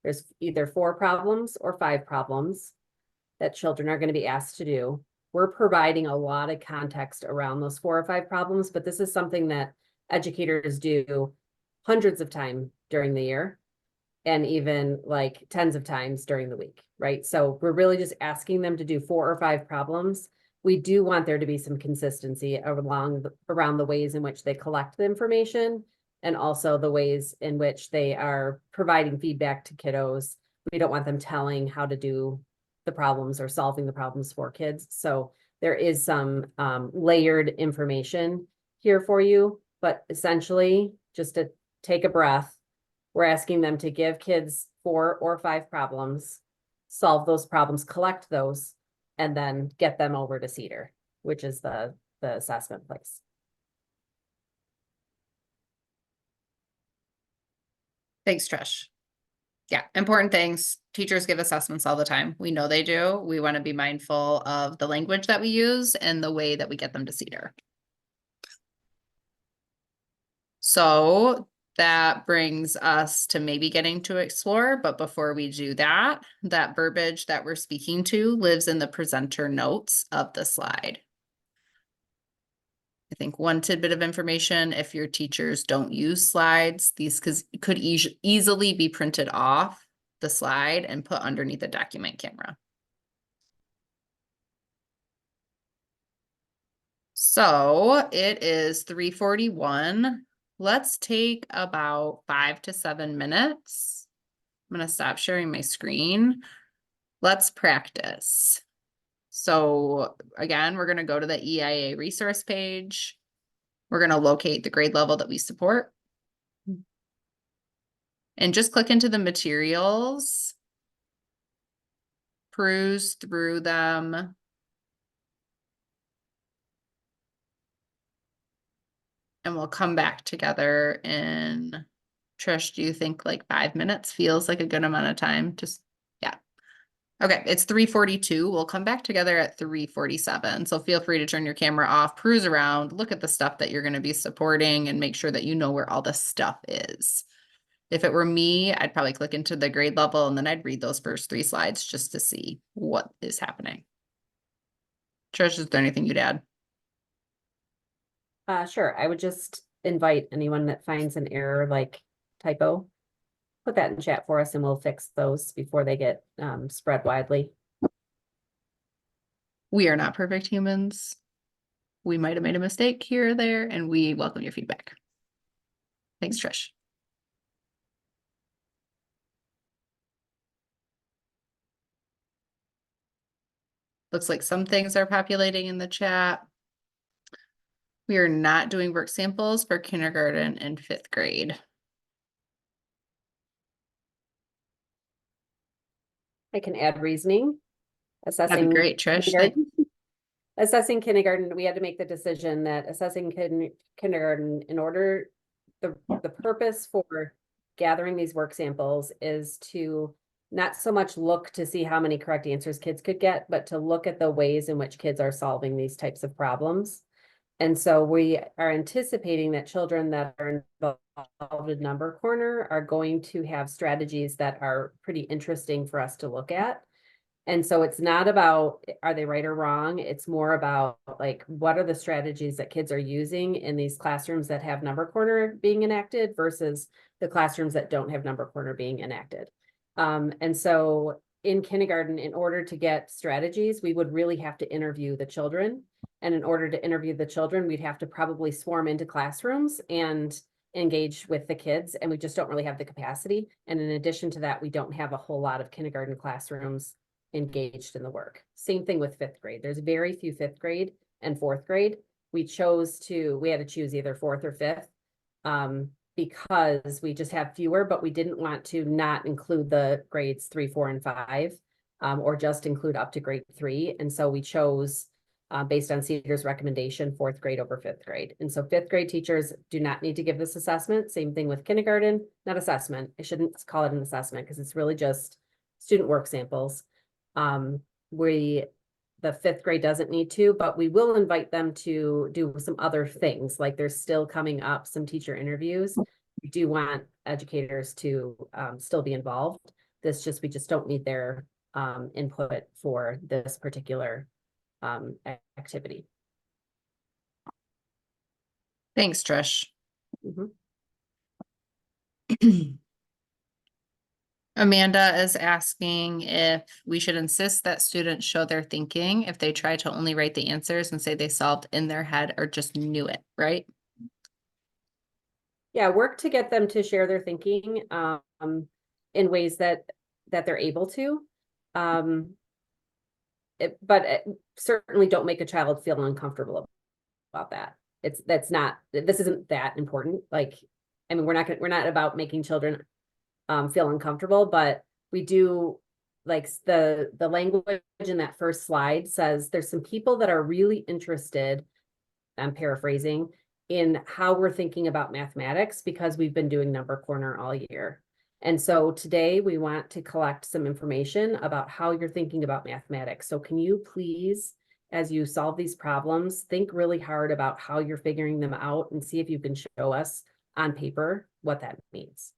There's either 4 problems or 5 problems that children are going to be asked to do. We're providing a lot of context around those 4 or 5 problems, but this is something that educators do hundreds of times during the year, and even like tens of times during the week, right? So we're really just asking them to do 4 or 5 problems. We do want there to be some consistency around the ways in which they collect the information, and also the ways in which they are providing feedback to kiddos. We don't want them telling how to do the problems or solving the problems for kids. So there is some layered information here for you, but essentially just to take a breath, we're asking them to give kids 4 or 5 problems, solve those problems, collect those, and then get them over to Cedar, which is the assessment place. Thanks, Trish. Yeah, important things. Teachers give assessments all the time. We know they do. We want to be mindful of the language that we use and the way that we get them to Cedar. So that brings us to maybe getting to explore, but before we do that, that verbiage that we're speaking to lives in the presenter notes of the slide. I think one tidbit of information, if your teachers don't use slides, these could easily be printed off the slide and put underneath the document camera. So it is 3:41. Let's take about 5 to 7 minutes. I'm going to stop sharing my screen. Let's practice. So again, we're gonna go to the EIA resource page. We're gonna locate the grade level that we support. And just click into the materials. Peruse through them. And we'll come back together in, Trish, do you think like 5 minutes feels like a good amount of time? Just, yeah. Okay, it's 3:42. We'll come back together at 3:47. So feel free to turn your camera off, peruse around, look at the stuff that you're going to be supporting and make sure that you know where all the stuff is. If it were me, I'd probably click into the grade level and then I'd read those first 3 slides just to see what is happening. Trish, is there anything you'd add? Sure. I would just invite anyone that finds an error like typo, put that in chat for us and we'll fix those before they get spread widely. We are not perfect humans. We might have made a mistake here or there, and we welcome your feedback. Thanks, Trish. Looks like some things are populating in the chat. We are not doing work samples for kindergarten and 5th grade. I can add reasoning. That'd Assessing be great, Trish. kindergarten. Assessing kindergarten, we had to make the decision that assessing kindergarten in order, the purpose for gathering these work samples is to not so much look to see how many correct answers kids could get, but to look at the ways in which kids are solving these types of problems. And so we are anticipating that children that are involved in Number Corner are going to have strategies that are pretty interesting for us to look at. And so it's not about, are they right or wrong? It's more about like, what are the strategies that kids are using in these classrooms that have Number Corner being enacted versus the classrooms that don't have Number Corner being enacted. And so in kindergarten, in order to get strategies, we would really have to interview the children. And in order to interview the children, we'd have to probably swarm into classrooms and engage with the kids. And we just don't really have the capacity. And in addition to that, we don't have a whole lot of kindergarten classrooms engaged in the work. Same thing with 5th grade. There's very few 5th grade and 4th grade. We had to choose either 4th or 5th because we just have fewer, but we didn't want to not include the grades 3, 4, and 5 or just include up to grade 3. And so we chose based on CEDAR's recommendation, 4th grade over 5th grade. And so 5th grade teachers do not need to give this assessment. Same thing with kindergarten, not assessment. I shouldn't call it an assessment because it's really just student work samples. The 5th grade doesn't need to, but we will invite them to do some other things. Like there's still coming up some teacher interviews. We do want educators to still be involved. We just don't need their input for this particular activity. Thanks, Trish. Mhm. Amanda is asking if we should insist that students show their thinking if they try to only write the answers and say they solved in their head or just knew it, right? Yeah, work to get them to share their thinking in ways that they're able to. But certainly don't make a child feel uncomfortable about that. This isn't that important. Like, I mean, we're not about making children feel uncomfortable, but we do, like, the language in that first slide says there's some people that are really interested, I'm paraphrasing, in how we're thinking about mathematics because we've been doing Number Corner all year. And so today we want to collect some information about how you're thinking about mathematics. So can you please, as you solve these problems, think really hard about how you're figuring them out and see if you can show us on paper what that means.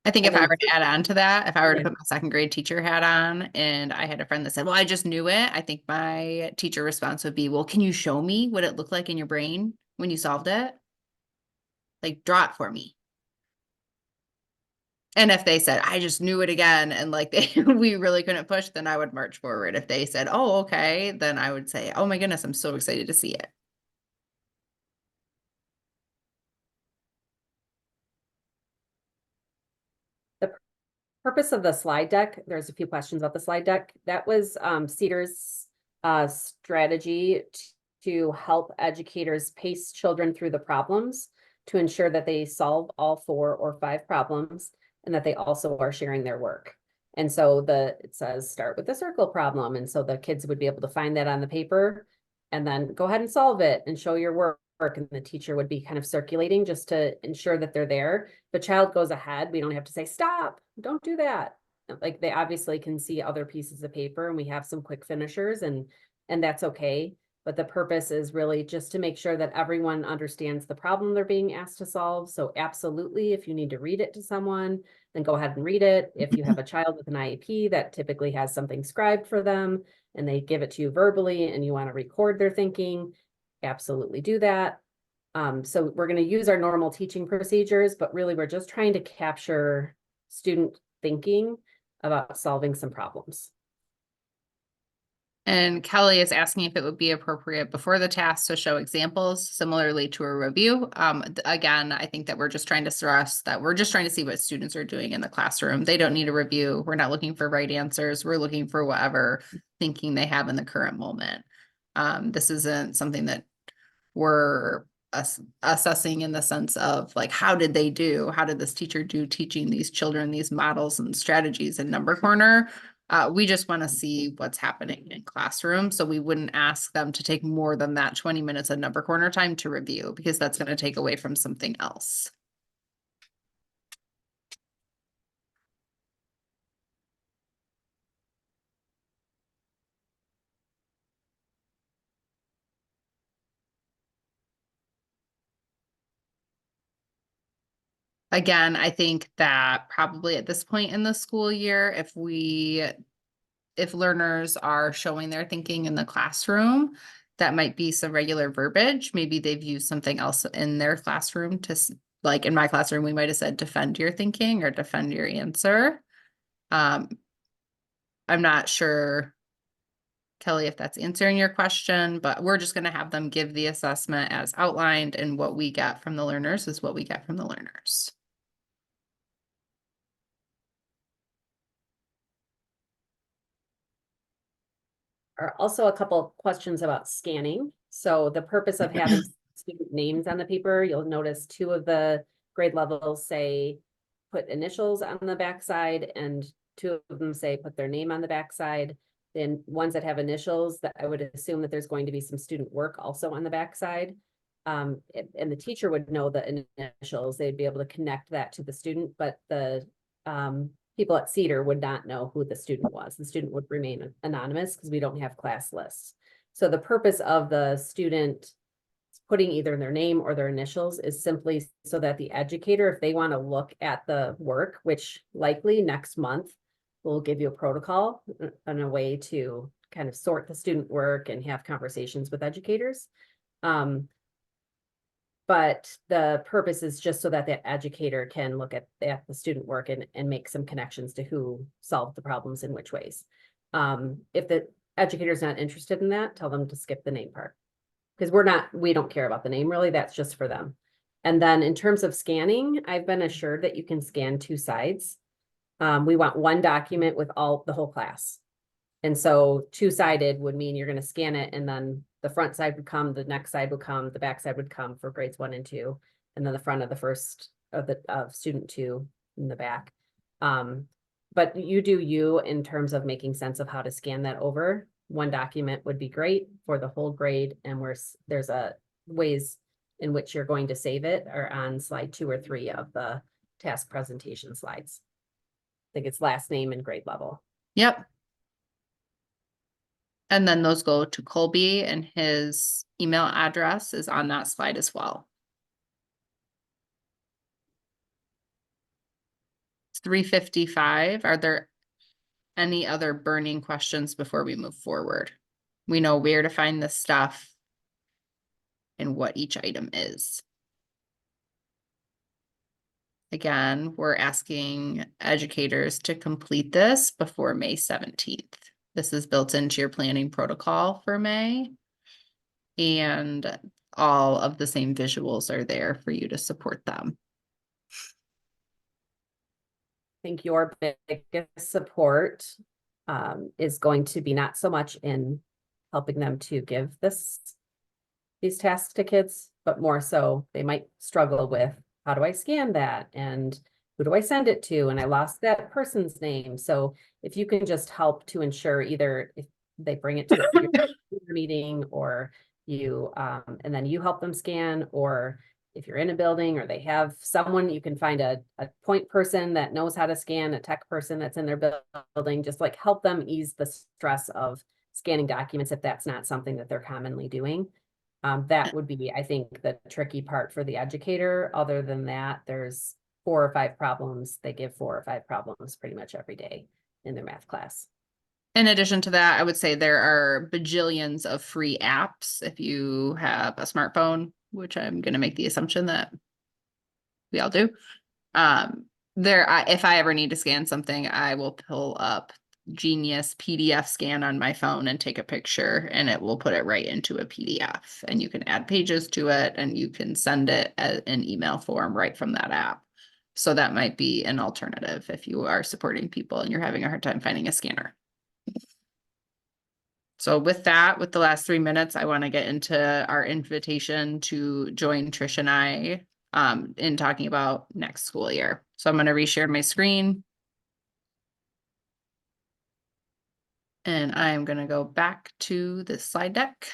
I think And if I then- were to add on to that, if I were to Yeah. put my 2nd grade teacher hat on and I had a friend that said, well, I just knew it. I think my teacher response would be, well, can you show me what it looked like in your brain when you solved it? Like, draw it for me. And if they said, I just knew it again, and like we really couldn't push, then I would march forward. If they said, oh, okay, then I would say, oh my goodness, I'm so excited to see it. purpose of the slide deck, there's a few questions about the slide deck. That was Cedar's strategy to help educators pace children through the problems to ensure that they solve all 4 or 5 problems and that they also are sharing their work. And so it says start with the circle problem. And so the kids would be able to find that on the paper and then go ahead and solve it and show your work. And the teacher would be kind of circulating just to ensure that they're there. If a child goes ahead, we don't have to say, stop, don't do that. Like they obviously can see other pieces of paper and we have some quick finishers and that's okay. But the purpose is really just to make sure that everyone understands the problem they're being asked to solve. So absolutely, if you need to read it to someone, then go ahead and read it. If you have a child with an IEP that typically has something scribed for them and they give it to you verbally and you want to record their thinking, absolutely do that. So we're going to use our normal teaching procedures, but really we're just trying to capture student thinking about solving some problems. And Kelly is asking if it would be appropriate before the task to show examples similarly to a review. Again, I think that we're just trying to stress that we're just trying to see what students are doing in the classroom. They don't need a review. We're not looking for right answers. We're looking for whatever thinking they have in the current moment. This isn't something that we're assessing in the sense of like, how did they do? How did this teacher do teaching these children these models and strategies in Number Corner? We just want to see what's happening in classroom. So we wouldn't ask them to take more than that 20 minutes of Number Corner time to review because that's going to take away from something else. Again, I think that probably at this point in the school year, if learners are showing their thinking in the classroom, that might be some regular verbiage. Maybe they've used something else in their classroom to, like in my classroom, we might have said defend your thinking or defend your answer. I'm not sure, Kelly, if that's answering your question, but we're just going to have them give the assessment as outlined, and what we get from the learners is what we get from the learners. Are also a couple questions about scanning. So the purpose of having student names on the paper, you'll notice 2 of the grade levels say put initials on the backside and 2 of them say put their name on the backside. Then ones that have initials, that I would assume that there's going to be some student work also on the backside. And the teacher would know the initials, they'd be able to connect that to the student, but the people at Cedar would not know who the student was. The student would remain anonymous because we don't have class lists. So the purpose of the student putting either their name or their initials is simply so that the educator, if they want to look at the work, which likely next month will give you a protocol and a way to kind of sort the student work and have conversations with educators. But the purpose is just so that the educator can look at the student work and make some connections to who solved the problems in which ways. If the educator is not interested in that, tell them to skip the name part. Because we don't care about the name really, that's just for them. And then in terms of scanning, I've been assured that you can scan 2 sides. We want one document with the whole class. And so 2-sided would mean you're going to scan it and then the front side would come, the next side would come, the back side would come for grades 1 and 2, and then the front of the first of student 2 in the back. But you do you in terms of making sense of how to scan that over. One document would be great for the whole grade, and there's ways in which you're going to save it are on slide 2 or 3 of the task presentation slides. I think it's last name and grade level. Yep. And then those go to Colby, and his email address is on that slide as well. It's 3:55. Are there any other burning questions before we move forward? We know where to find this stuff and what each item is. Again, we're asking educators to complete this before May 17th. This is built into your planning protocol for May. And all of the same visuals are there for you to support them. think your biggest support is going to be not so much in helping them to give these tasks to kids, but more so they might struggle with, how do I scan that? And who do I send it to? And I lost that person's name. So if you can just help to ensure either if they bring it to your meeting, or you, and then you help them scan, or if you're in a building or they have someone, you can find a point person that knows how to scan, a tech person that's in their building, just like help them ease the stress of scanning documents if that's not something that they're commonly doing. That would be, I think, the tricky part for the educator. Other than that, there's 4 or 5 problems. They give 4 or 5 problems pretty much every day in their math class. In addition to that, I would say there are bajillions of free apps if you have a smartphone, which I'm going to make the assumption that we all do. If I ever need to scan something, I will pull up Genius PDF scan on my phone and take a picture, and it will put it right into a PDF, and you can add pages to it, and you can send it as an email form right from that app. So that might be an alternative if you are supporting people and you're having a hard time finding a scanner. So with that, with the last 3 minutes, I want to get into our invitation to join Trish and I in talking about next school year. So I'm going to reshare my screen. And I am going to go back to this slide deck.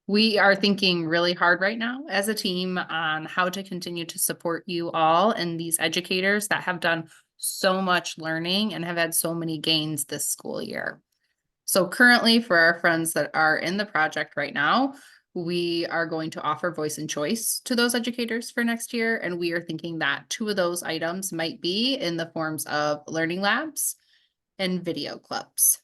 We are thinking really hard right now as a team on how to continue to support you all and these educators that have done so much learning and have had so many gains this school year. So currently, for our friends that are in the project right now, we are going to offer voice and choice to those educators for next year. And we are thinking that 2 of those items might be in the forms of learning labs and video clubs.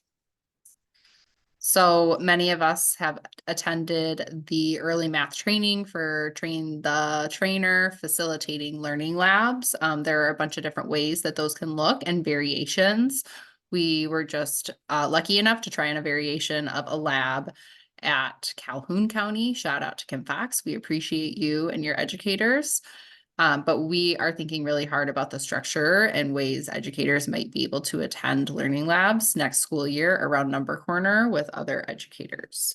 So many of us have attended the early math training for Train the Trainer, facilitating learning labs. There are a bunch of different ways that those can look and variations. We were just lucky enough to try on a variation of a lab at Calhoun County. Shout out to Kim Fox. We appreciate you and your educators. But we are thinking really hard about the structure and ways educators might be able to attend learning labs next school year around Number Corner with other educators.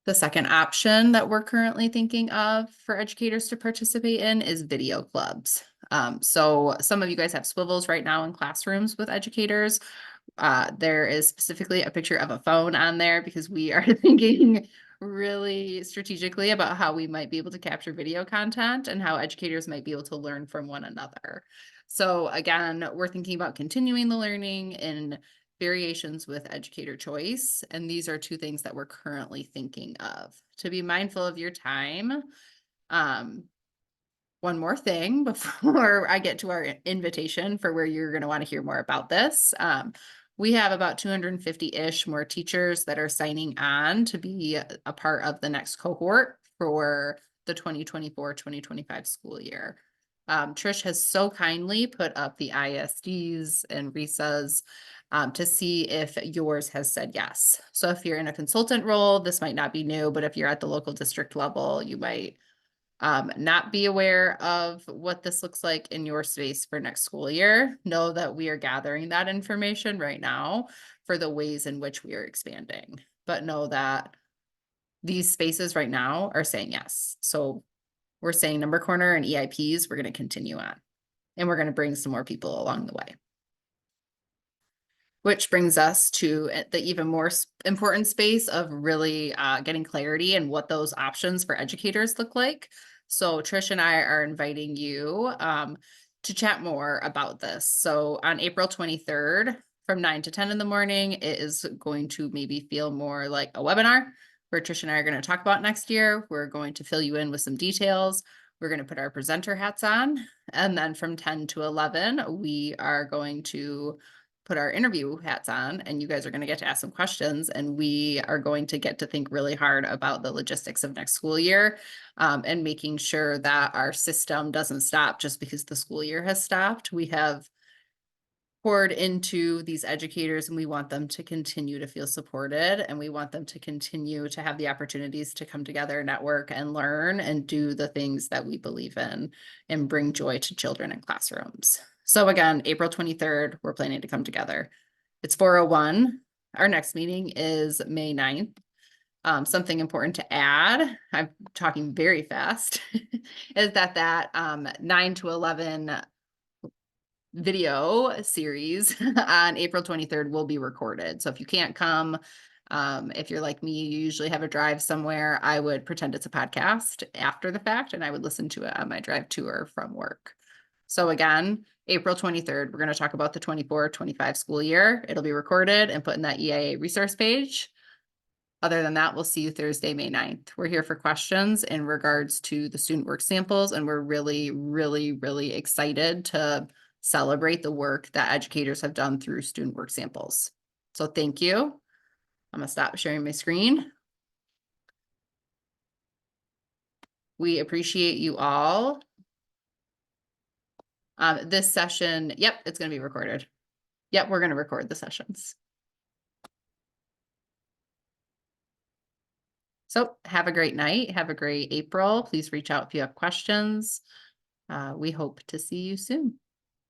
The second option that we're currently thinking of for educators to participate in is video clubs. So some of you guys have swivels right now in classrooms with educators. There is specifically a picture of a phone on there because we are thinking really strategically about how we might be able to capture video content and how educators might be able to learn from one another. So again, we're thinking about continuing the learning in variations with educator choice. And these are 2 things that we're currently thinking of. To be mindful of your time. One more thing before I get to our invitation for where you're going to want to hear more about this. We have about 250-ish more teachers that are signing on to be a part of the next cohort for the 2024-2025 school year. Trish has so kindly put up the ISDs and RISAs to see if yours has said yes. So if you're in a consultant role, this might not be new, but if you're at the local district level, you might not be aware of what this looks like in your space for next school year. Know that we are gathering that information right now for the ways in which we are expanding, but know that these spaces right now are saying yes. So we're saying Number Corner and EIPs, we're going to continue on, and we're going to bring some more people along the way. Which brings us to the even more important space of really getting clarity and what those options for educators look like. So Trish and I are inviting you to chat more about this. So on April 23rd from 9 to 10 in the morning, it is going to maybe feel more like a webinar where Trish and I are going to talk about next year. We're going to fill you in with some details. We're going to put our presenter hats on. And then from 10 to 11, we are going to put our interview hats on, and you guys are going to get to ask some questions, and we are going to get to think really hard about the logistics of next school year and making sure that our system doesn't stop just because the school year has stopped. We have poured into these educators, and we want them to continue to feel supported, and we want them to continue to have the opportunities to come together, network, and learn and do the things that we believe in and bring joy to children in classrooms. So again, April 23rd, we're planning to come together. It's 4:01. Our next meeting is May 9th. Something important to add, I'm talking very fast, is that 9 to 11 video series on April 23rd will be recorded. So if you can't come, if you're like me, you usually have a drive somewhere, I would pretend it's a podcast after the fact and I would listen to it on my drive tour from work. So again, April 23rd, we're going to talk about the 24-25 school year. It'll be recorded and put in that EIA resource page. Other than that, we'll see you Thursday, May 9th. We're here for questions in regards to the student work samples, and we're really, really, really excited to celebrate the work that educators have done through student work samples. So thank you. I'm gonna stop sharing my screen. We appreciate you all. This session, yep, it's gonna be recorded. Yep, we're gonna record the sessions. So have a great night. Have a great April. Please reach out if you have questions. We hope to see you soon.